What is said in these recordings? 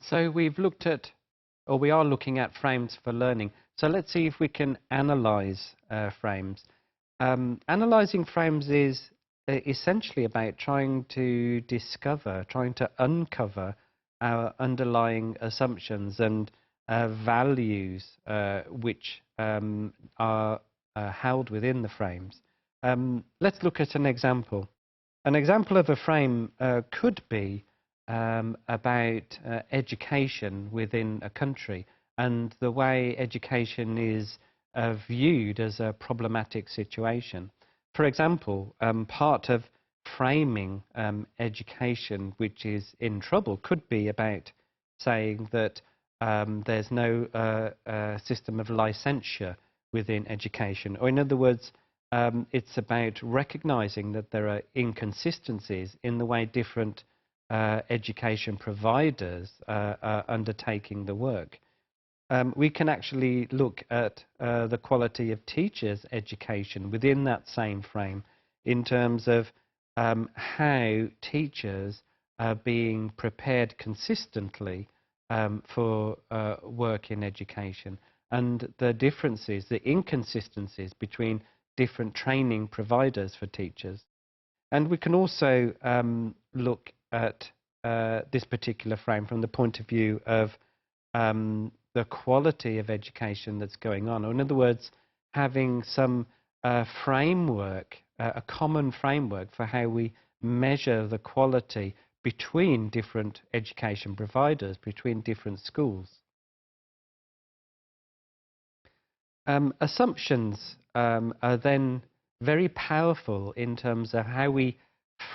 So we've looked at, or we are looking at frames for learning. So let's see if we can analyze frames. Analyzing frames is essentially about trying to discover, trying to uncover our underlying assumptions and values which are held within the frames. Let's look at an example. An example of a frame could be about education within a country and the way education is viewed as a problematic situation. For example, part of framing education which is in trouble could be about saying that there's no system of licensure within education, or in other words, it's about recognizing that there are inconsistencies in the way different education providers are undertaking the work. We can actually look at the quality of teachers' education within that same frame in terms of how teachers are being prepared consistently for work in education, and the differences, the inconsistencies between different training providers for teachers. And we can also look at this particular frame from the point of view of the quality of education that's going on. Or in other words, having some framework, a common framework for how we measure the quality between different education providers, between different schools. Assumptions are then very powerful in terms of how we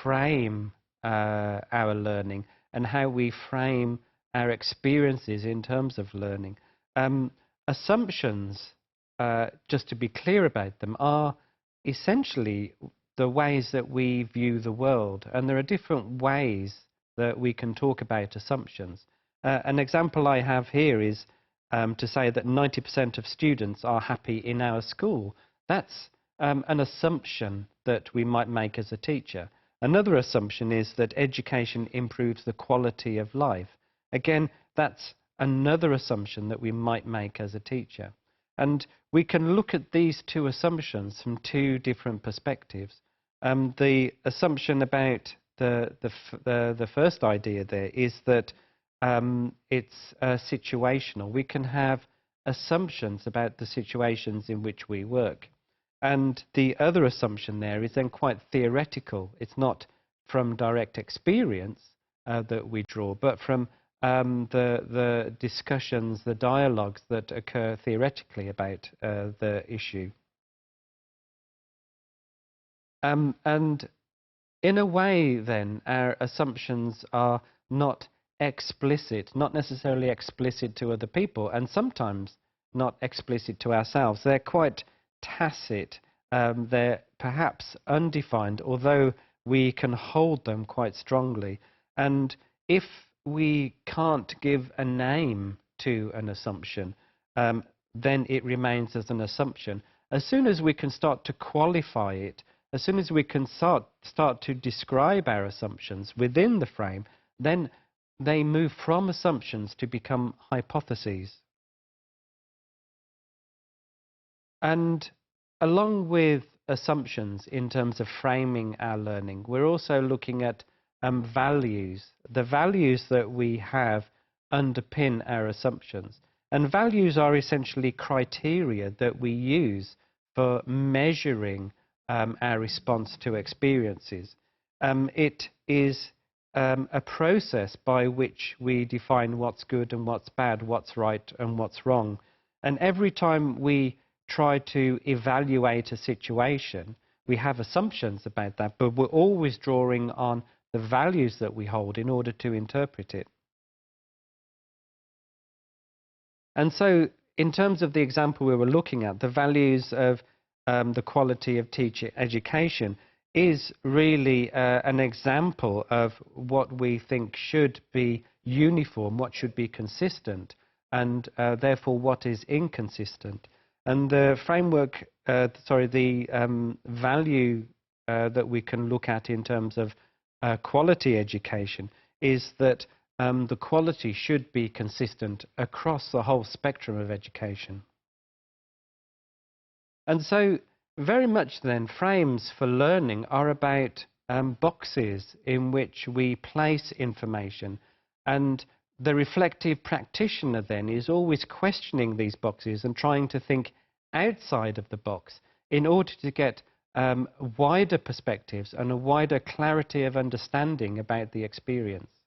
frame our learning and how we frame our experiences in terms of learning. Assumptions, just to be clear about them, are essentially the ways that we view the world, and there are different ways that we can talk about assumptions. An example I have here is to say that 90% of students are happy in our school. That's an assumption that we might make as a teacher. Another assumption is that education improves the quality of life. Again, that's another assumption that we might make as a teacher. And we can look at these two assumptions from two different perspectives. The assumption about the first idea there is that it's situational. We can have assumptions about the situations in which we work. And the other assumption there is then quite theoretical. It's not from direct experience that we draw, but from the discussions, the dialogues that occur theoretically about the issue. And in a way, then, our assumptions are not explicit, not necessarily explicit to other people, and sometimes not explicit to ourselves. They're quite tacit. They're perhaps undefined, although we can hold them quite strongly. And if we can't give a name to an assumption, then it remains as an assumption. As soon as we can start to qualify it, as soon as we can start to describe our assumptions within the frame, then they move from assumptions to become hypotheses. And along with assumptions in terms of framing our learning, we're also looking at values. The values that we have underpin our assumptions. And values are essentially criteria that we use for measuring our response to experiences. It is a process by which we define what's good and what's bad, what's right and what's wrong. And every time we try to evaluate a situation, we have assumptions about that, but we're always drawing on the values that we hold in order to interpret it. And so, in terms of the example we were looking at, the values of the quality of teacher education is really an example of what we think should be uniform, what should be consistent, and therefore what is inconsistent. And the framework, the value that we can look at in terms of quality education is that the quality should be consistent across the whole spectrum of education. And so, very much then, frames for learning are about boxes in which we place information, and the reflective practitioner then is always questioning these boxes and trying to think outside of the box in order to get wider perspectives and a wider clarity of understanding about the experience.